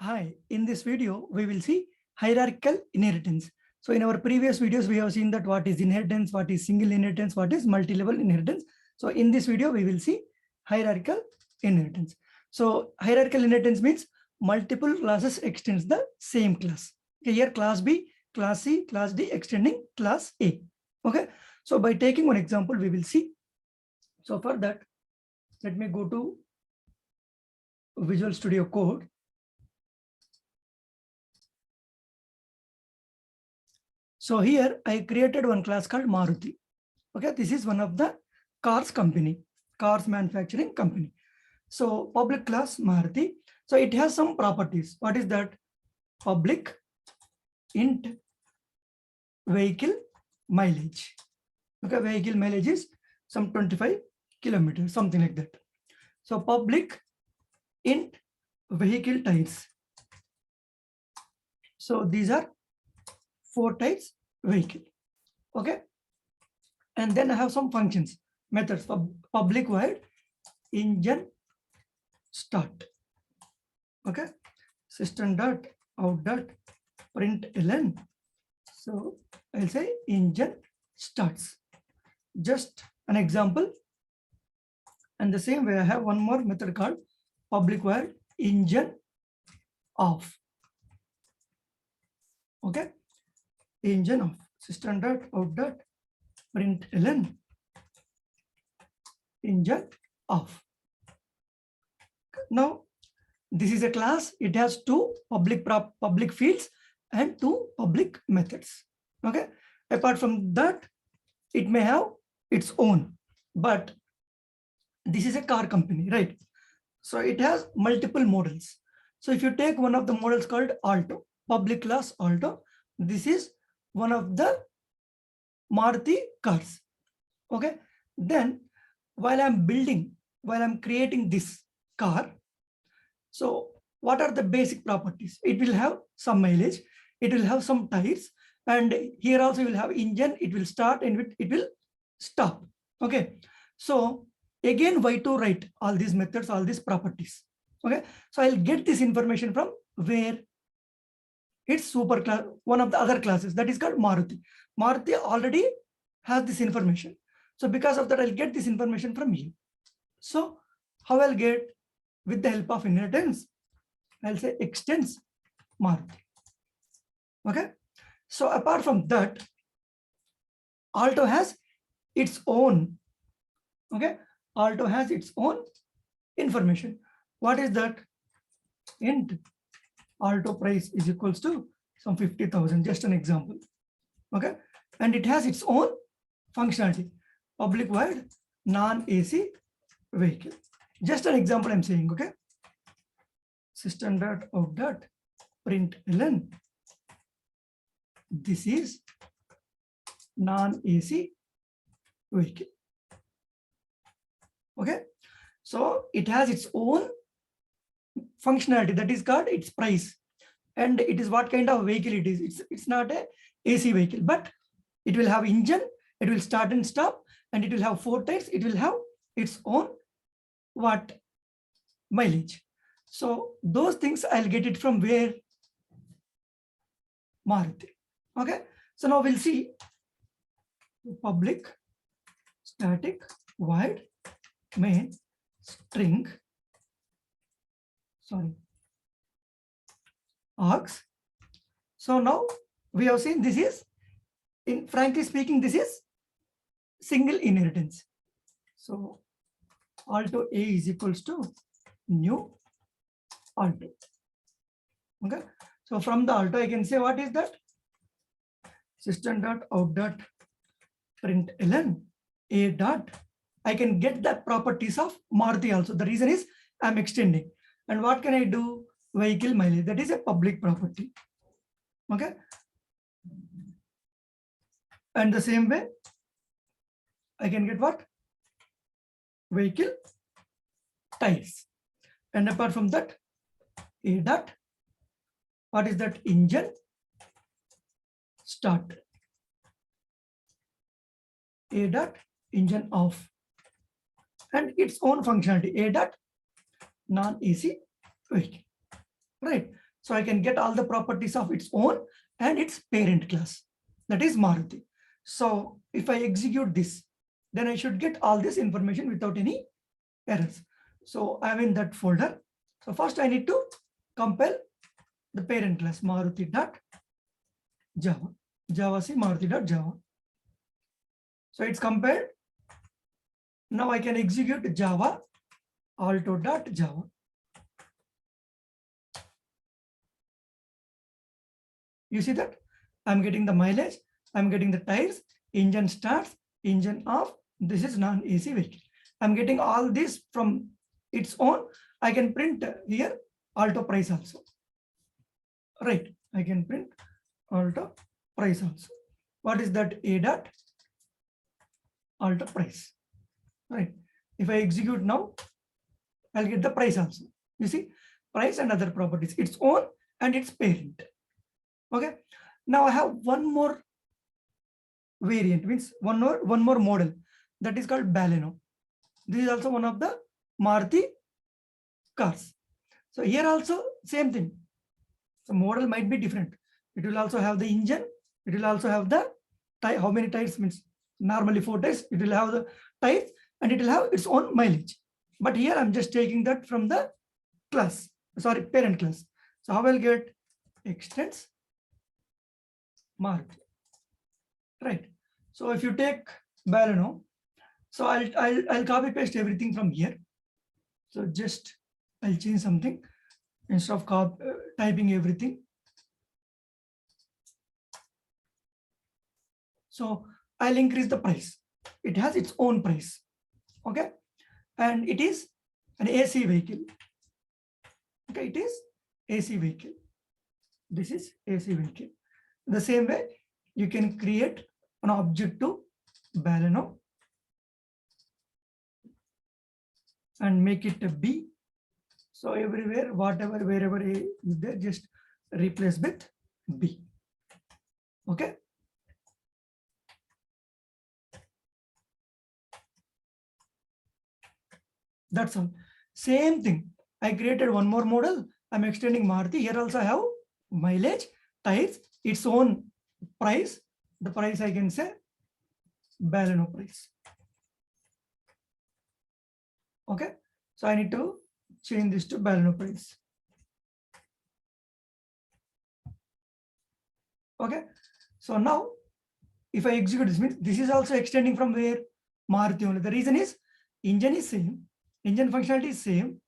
Hi, in this video, we will see hierarchical inheritance. So in our previous videos, we have seen that what is inheritance, what is single inheritance, what is multi-level inheritance. So in this video, we will see hierarchical inheritance. So hierarchical inheritance means multiple classes extends the same class. Okay, here class B, class C, class D extending class A. Okay, so by taking one example, we will see. So for that, let me go to Visual Studio Code. So here I created one class called Maruti. Okay, this is one of the cars company, cars manufacturing company. So public class Maruti. So it has some properties. What is that? Public int vehicle mileage. Okay, vehicle mileage is some 25 kilometers, something like that. So public int vehicle types. So these are 4 types vehicle. Okay, and then I have some functions, methods for public void engine start. Okay, system dot out dot println. So I'll say engine starts. Just an example. And the same way I have one more method called public void engine off. Okay, engine off. System dot out dot println engine off. Now this is a class. It has 2 public fields and 2 public methods. Okay, apart from that, it may have its own, but this is a car company, right? So it has multiple models. So if you take one of the models called Alto, public class Alto, this is one of the Maruti cars. Okay, then while I'm creating this car, so what are the basic properties? It will have some mileage, it will have some tires, and here also you will have engine, it will start and it will stop. Okay, so again, why to write all these methods, all these properties? Okay, so I'll get this information from where? It's super class, one of the other classes that is called Maruti. Maruti already has this information. So because of that, I'll get this information from you. So how I'll get? With the help of inheritance, I'll say extends Maruti. Okay, so apart from that, Alto has its own. Okay, Alto has its own information. What is that? Int Alto price is equals to some 50,000, just an example. Okay, and it has its own functionality, public void non-AC vehicle. Just an example I'm saying. Okay, system dot out dot println this is non-AC vehicle. Okay, so it has its own functionality, that is called its price, and it is what kind of vehicle it is. It's not a AC vehicle, but it will have engine, it will start and stop, and it will have 4 tires, it will have its own what? Mileage. So those things I'll get it from where? Maruti. Okay, so now we'll see public static void main string, args. So now we have seen this is, in frankly speaking, this is single inheritance. So Alto A is equals to new Alto. Okay, so from the Alto I can say what is that? System dot out dot println A dot. I can get the properties of Maruti also. The reason is I'm extending. And what can I do? Vehicle mileage, that is a public property. Okay, and the same way I can get what? Vehicle tires. And apart from that, A dot, what is that? Engine start. A dot engine off, and its own functionality, A dot non-AC vehicle. Right, So I can get all the properties of its own and its parent class, that is Maruti. So if I execute this, then I should get all this information without any errors. So I'm in that folder. So first I need to compile the parent class Maruti.java, Java C Maruti.java. So it's compiled. Now I can execute Java alto.java. You see that I'm getting the mileage, I'm getting the tires, engine starts, engine off. This is non-AC vehicle. I'm getting all this from its own. I can print here alto price also. Right, I can print alto price also. What is that? A dot alto price. Right. If I execute now, I'll get the price also. You see, price and other properties, its own and its parent. Okay. Now I have one more variant, means one more model, that is called Baleno. This is also one of the Maruti cars. So here also same thing. So model might be different. It will also have the engine. It will also have the tire. How many tires? Means normally 4 tires. It will have the tires and it will have its own mileage. But here I'm just taking that from the class, sorry, parent class. So how I'll get extends Maruti. Right. So if you take Baleno, so I'll copy paste everything from here. So just I'll change something instead of typing everything. So I'll increase the price. It has its own price. Okay. And it is an AC vehicle. Okay, it is AC vehicle. This is AC vehicle. The same way, you can create an object to Baleno and make it a B. So everywhere, whatever, wherever A is there, just replace with B. Okay. That's all. Same thing. I created one more model. I'm extending Maruti. Here also I have mileage, tires, its own price. The price I can say Baleno price. Okay. So I need to change this to Baleno price. Okay. So now if I execute this, means this is also extending from where? Maruti only. The reason is engine is same, engine functionality is same,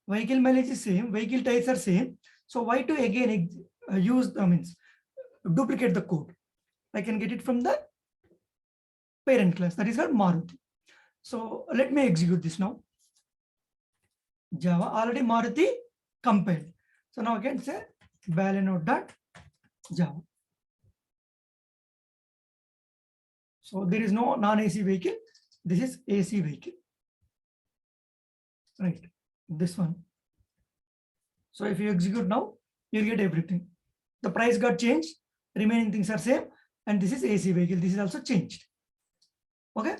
vehicle mileage is same, vehicle tires are same. So why to again use means duplicate the code? I can get it from the parent class, that is called Maruti. So let me execute this now. Java already Maruti compiled. So now I can say Baleno.java. So there is no non-AC vehicle. This is AC vehicle. Right. This one. So if you execute now, you'll get everything. The price got changed. Remaining things are same. And this is AC vehicle. This is also changed. Okay.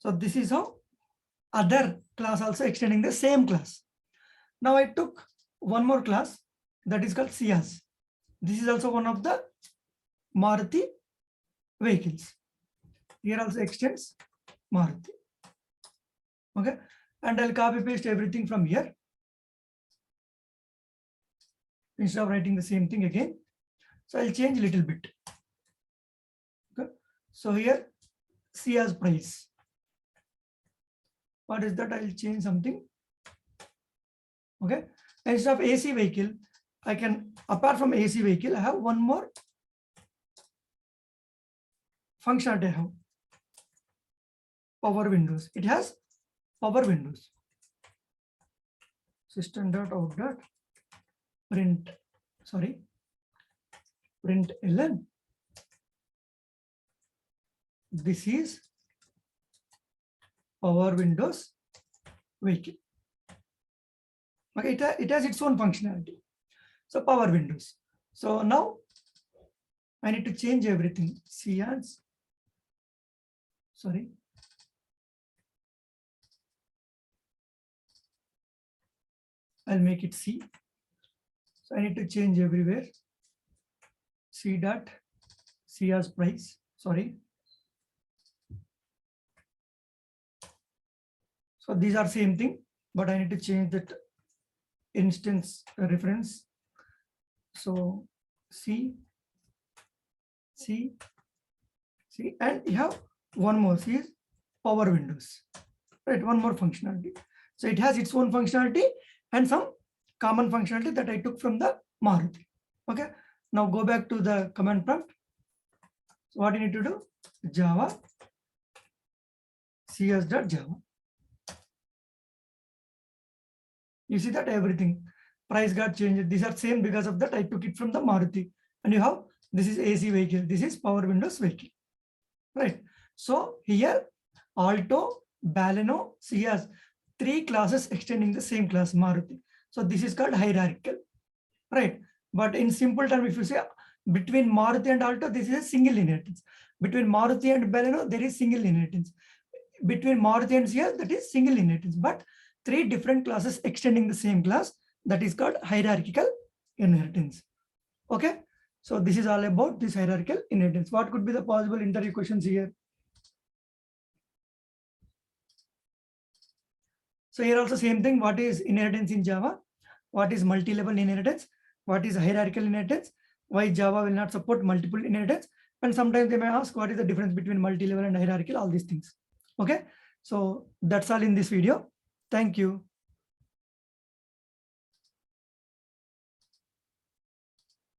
So this is how other class also extending the same class. Now I took one more class that is called Ciaz. This is also one of the Maruti vehicles. Here also extends Maruti. Okay. And I'll copy paste everything from here. Instead of writing the same thing again. So I'll change a little bit. Okay. So here Ciaz price. What is that? I'll change something. Okay. Instead of AC vehicle, I can, apart from AC vehicle, I have one more functionality I have. Power windows. It has power windows. System.out.print. Sorry. Print ln. This is power windows vehicle. Okay, it has its own functionality. So power windows. So now I need to change everything. Ciaz. Sorry. I'll make it C. So I need to change everywhere. C dot C as price. Sorry. So these are same thing, but I need to change that instance reference. So C, and you have one more. C is Power Windows, right? One more functionality. So it has its own functionality and some common functionality that I took from the Maruti. Okay. Now go back to the command prompt. So what you need to do? Java cs.java. You see that everything price got changed. These are same because of that I took it from the Maruti. And you have this is AC vehicle. This is Power Windows vehicle, right? So here Alto, Baleno, Ciaz, three classes extending the same class Maruti. So this is called hierarchical, right? But in simple term, if you say between Maruti and Alto, this is a single inheritance. Between Maruti and Baleno, there is single inheritance. Between Maruti and Ciaz, that is single inheritance. But three different classes extending the same class, that is called hierarchical inheritance. Okay. So this is all about this hierarchical inheritance. What could be the possible interview questions here? So here also same thing. What is inheritance in Java? What is multi-level inheritance? What is hierarchical inheritance? Why Java will not support multiple inheritance? And sometimes they may ask what is the difference between multi-level and hierarchical, all these things. Okay. So that's all in this video. Thank you.